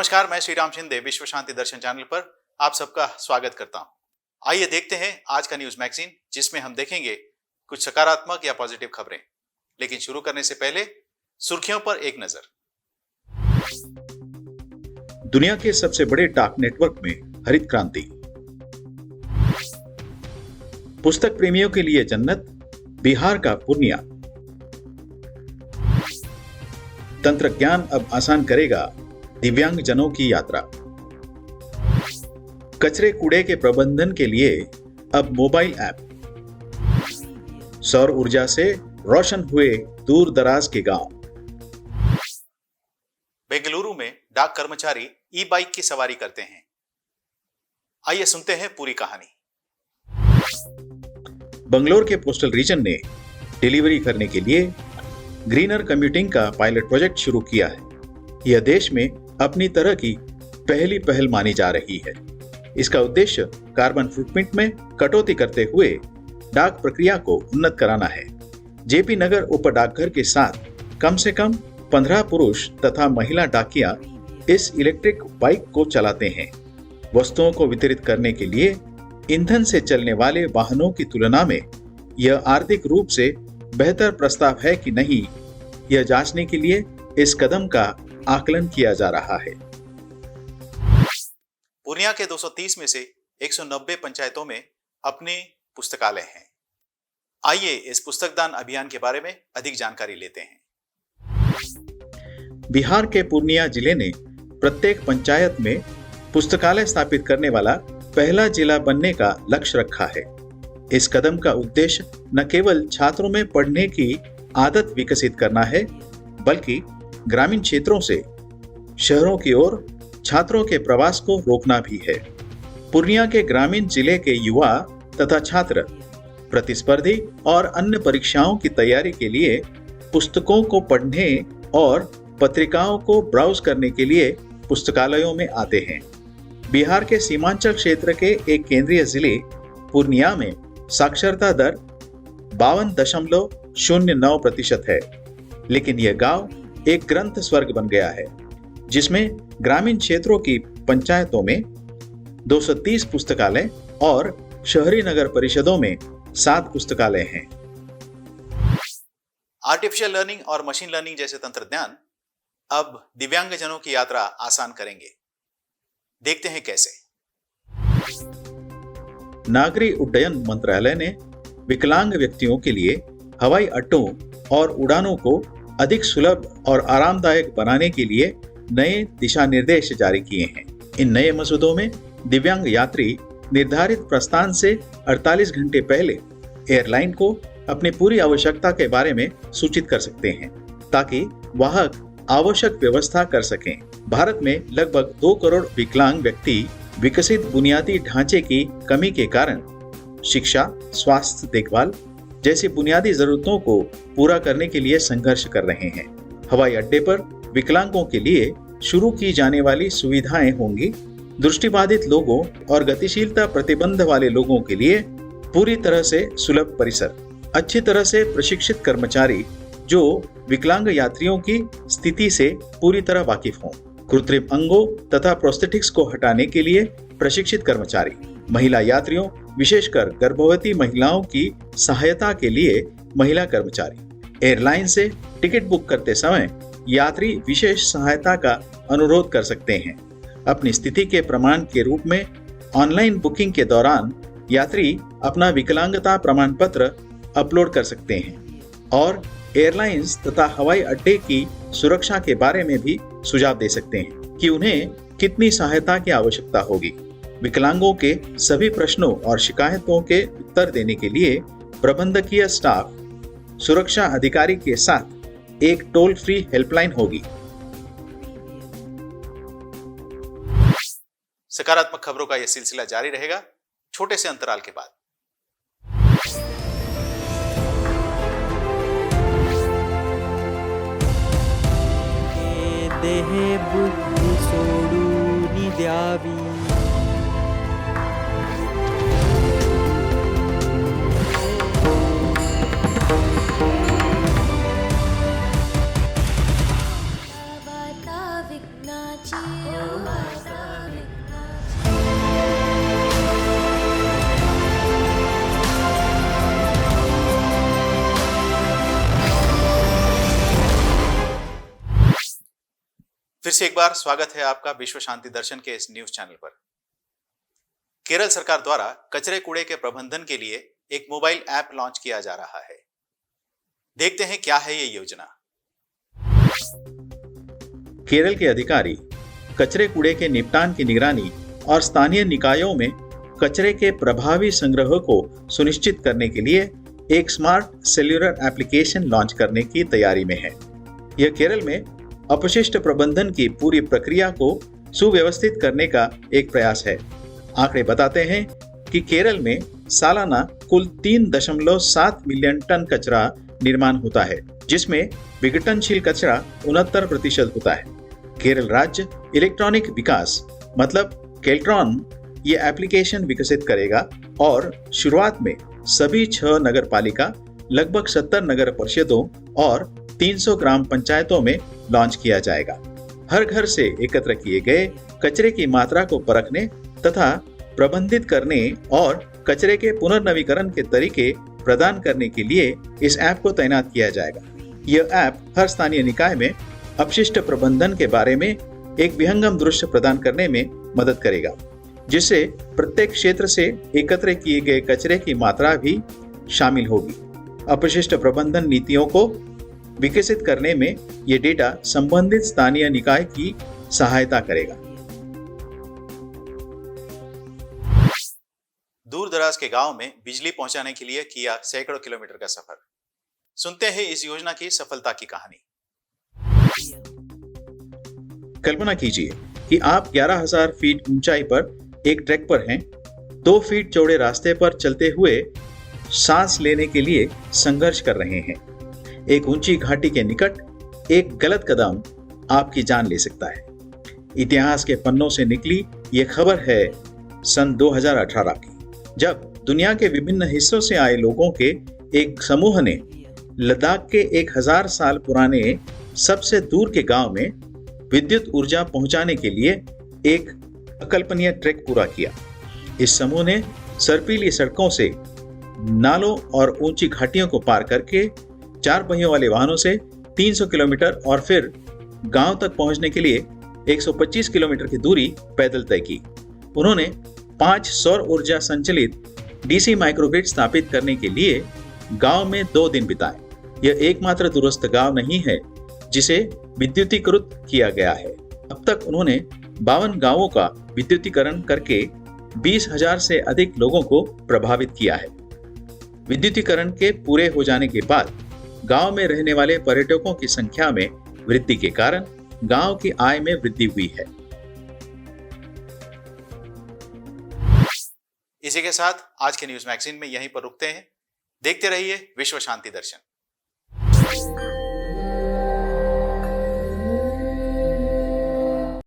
नमस्कार, मैं श्री राम शिंदे विश्व शांति दर्शन चैनल पर आप सबका स्वागत करता हूं। आइए देखते हैं आज का न्यूज मैगजीन, जिसमें हम देखेंगे कुछ सकारात्मक या पॉजिटिव खबरें। लेकिन शुरू करने से पहले सुर्खियों पर एक नजर। दुनिया के सबसे बड़े डाक नेटवर्क में हरित क्रांति। पुस्तक प्रेमियों के लिए जन्नत, बिहार का पूर्णिया। तंत्रज्ञान अब आसान करेगा दिव्यांग जनों की यात्रा। कचरे कूड़े के प्रबंधन के लिए अब मोबाइल ऐप। सौर ऊर्जा से रोशन हुए दूर दराज के गांव। बेंगलुरु में डाक कर्मचारी ई बाइक की सवारी करते हैं। आइए सुनते हैं पूरी कहानी। बंगलोर के पोस्टल रीजन ने डिलीवरी करने के लिए ग्रीनर कम्यूटिंग का पायलट प्रोजेक्ट शुरू किया है। यह देश में अपनी तरह की पहली पहल मानी जा रही है। इसका उद्देश्य कार्बन फुटप्रिंट में कटौती करते हुए डाक प्रक्रिया को उन्नत कराना है। जेपी नगर उप डाकघर के साथ कम से कम 15 पुरुष तथा महिला डाकिया इस इलेक्ट्रिक बाइक को चलाते हैं। वस्तुओं को वितरित करने के लिए ईंधन से चलने वाले वाहनों की तुलना में यह आर्थिक रूप से बेहतर प्रस्ताव है कि नहीं, यह जांचने के लिए इस कदम का आकलन किया जा रहा है। पूर्णिया के 230 में से 190 पंचायतों में अपने पुस्तकालय हैं। आइए इस पुस्तकदान अभियान के बारे में अधिक जानकारी लेते हैं। बिहार के पूर्णिया जिले ने प्रत्येक पंचायत में पुस्तकालय स्थापित करने वाला पहला जिला बनने का लक्ष्य रखा है। इस कदम का उद्देश्य न केवल छात्रों में पढ़ने की आदत विकसित करना है, बल्कि ग्रामीण क्षेत्रों से शहरों की ओर छात्रों के प्रवास को रोकना भी है। पूर्णिया के ग्रामीण जिले के युवा तथा छात्र प्रतिस्पर्धी और अन्य परीक्षाओं की तैयारी के लिए पुस्तकों को पढ़ने और पत्रिकाओं को ब्राउज करने के लिए पुस्तकालयों में आते हैं। बिहार के सीमांचल क्षेत्र के एक केंद्रीय जिले पूर्णिया में साक्षरता दर 52.09% है, लेकिन यह गांव एक ग्रंथ स्वर्ग बन गया है, जिसमें ग्रामीण क्षेत्रों की पंचायतों में 230 पुस्तकालय और शहरी नगर परिषदों में 7 पुस्तकालय हैं। आर्टिफिशियल लर्निंग और मशीन लर्निंग जैसे तंत्रज्ञान अब दिव्यांगजनों की यात्रा आसान करेंगे। देखते हैं कैसे। नागरिक उड्डयन मंत्रालय ने विकलांग व्यक्तियों के लिए हवाई अड्डों और उड़ानों को अधिक सुलभ और आरामदायक बनाने के लिए नए दिशा निर्देश जारी किए हैं। इन नए मसौदों में दिव्यांग यात्री निर्धारित प्रस्थान से 48 घंटे पहले एयरलाइन को अपनी पूरी आवश्यकता के बारे में सूचित कर सकते हैं, ताकि वाहक आवश्यक व्यवस्था कर सकें। भारत में लगभग 2 करोड़ विकलांग व्यक्ति विकसित बुनियादी ढांचे की कमी के कारण शिक्षा, स्वास्थ्य देखभाल जैसी बुनियादी जरूरतों को पूरा करने के लिए संघर्ष कर रहे हैं। हवाई अड्डे पर विकलांगों के लिए शुरू की जाने वाली सुविधाएं होंगी दृष्टिबाधित लोगों और गतिशीलता प्रतिबंध वाले लोगों के लिए पूरी तरह से सुलभ परिसर, अच्छी तरह से प्रशिक्षित कर्मचारी जो विकलांग यात्रियों की स्थिति से पूरी तरह वाकिफ हों, कृत्रिम अंगों तथा प्रोस्थेटिक्स को हटाने के लिए प्रशिक्षित कर्मचारी, महिला यात्रियों विशेषकर गर्भवती महिलाओं की सहायता के लिए महिला कर्मचारी। एयरलाइन से टिकट बुक करते समय यात्री विशेष सहायता का अनुरोध कर सकते हैं। अपनी स्थिति के प्रमाण के रूप में ऑनलाइन बुकिंग के दौरान यात्री अपना विकलांगता प्रमाण पत्र अपलोड कर सकते हैं और एयरलाइंस तथा हवाई अड्डे की सुरक्षा के बारे में भी सुझाव दे सकते हैं कि उन्हें कितनी सहायता की आवश्यकता होगी। विकलांगों के सभी प्रश्नों और शिकायतों के उत्तर देने के लिए प्रबंधकीय स्टाफ, सुरक्षा अधिकारी के साथ एक टोल फ्री हेल्पलाइन होगी। सकारात्मक खबरों का यह सिलसिला जारी रहेगा छोटे से अंतराल के बाद। देहे बुद्धि सोडूनि द्यावी वाता विघ्नाची से एक बार स्वागत है आपका विश्व शांति दर्शन के इस न्यूज चैनल पर। केरल सरकार द्वारा कचरे कूड़े के प्रबंधन के लिए एक मोबाइल ऐप लॉन्च किया जा रहा है। देखते हैं क्या है ये योजना। केरल के अधिकारी कचरे कूड़े के निपटान की निगरानी और स्थानीय निकायों में कचरे के प्रभावी संग्रह को सुनिश्चित करने के लिए एक स्मार्ट सेल्युलर एप्लीकेशन लॉन्च करने की तैयारी में है। यह केरल में अपशिष्ट प्रबंधन की पूरी प्रक्रिया को सुव्यवस्थित करने का एक प्रयास है। आंकड़े बताते हैं कि केरल में सालाना कुल 3.7 मिलियन टन कचरा निर्माण होता है, जिसमें विघटनशील कचरा 69% होता है। केरल राज्य इलेक्ट्रॉनिक विकास मतलब केल्ट्रॉन ये एप्लीकेशन विकसित करेगा और शुरुआत में सभी 6 नगर पालिका, लगभग 70 नगर परिषदों और 300 ग्राम पंचायतों में लॉन्च किया जाएगा। हर घर से एकत्र किए गए कचरे की मात्रा को परखने तथा प्रबंधित करने और कचरे के पुनर्नवीकरण के तरीके प्रदान करने के लिए इस ऐप को तैनात किया जाएगा। यह ऐप हर स्थानीय निकाय में अपशिष्ट प्रबंधन के बारे में एक विहंगम दृश्य प्रदान करने में मदद करेगा, जिससे प्रत्येक क्षेत्र से एकत्र किए गए कचरे की मात्रा भी शामिल होगी। अपशिष्ट प्रबंधन नीतियों को विकसित करने में ये डेटा संबंधित स्थानीय निकाय की सहायता करेगा। दूर दराज के गांव में बिजली पहुंचाने के लिए किया सैकड़ों किलोमीटर का सफर। सुनते हैं इस योजना की सफलता की कहानी। कल्पना कीजिए कि आप 11,000 फीट ऊंचाई पर एक ट्रैक पर हैं, 2 फीट चौड़े रास्ते पर चलते हुए सांस लेने के लिए संघर्ष कर रहे हैं। एक ऊंची घाटी के निकट एक गलत कदम आपकी जान ले सकता है। इतिहास के पन्नों से निकली ये खबर है सन 2018 की, जब दुनिया के विभिन्न हिस्सों से आए लोगों के एक समूह ने लद्दाख के 1000 साल पुराने सबसे दूर के गांव में विद्युत ऊर्जा पहुंचाने के लिए एक अकल्पनीय ट्रैक पूरा किया। इस समूह ने सर्पीली सड़कों से, नालों और ऊंची घाटियों को पार करके 4 पहियों वाले वाहनों से 300 किलोमीटर और फिर गांव तक पहुंचने के लिए 125 किलोमीटर की दूरी पैदल तय की। उन्होंने 5 सौर ऊर्जा संचालित डीसी माइक्रोग्रिड स्थापित करने के लिए गांव में 2 दिन बिताए। यह एकमात्र दूरस्थ गांव नहीं है जिसे विद्युतीकृत किया गया है। अब तक उन्होंने 52 गांवों का विद्युतीकरण करके 20,000 से अधिक लोगों को प्रभावित किया है। विद्युतीकरण के पूरे हो जाने के बाद गांव में रहने वाले पर्यटकों की संख्या में वृद्धि के कारण गांव की आय में वृद्धि हुई है। इसी के साथ आज के न्यूज मैगजीन में यहीं पर रुकते हैं। देखते रहिए विश्व शांति दर्शन।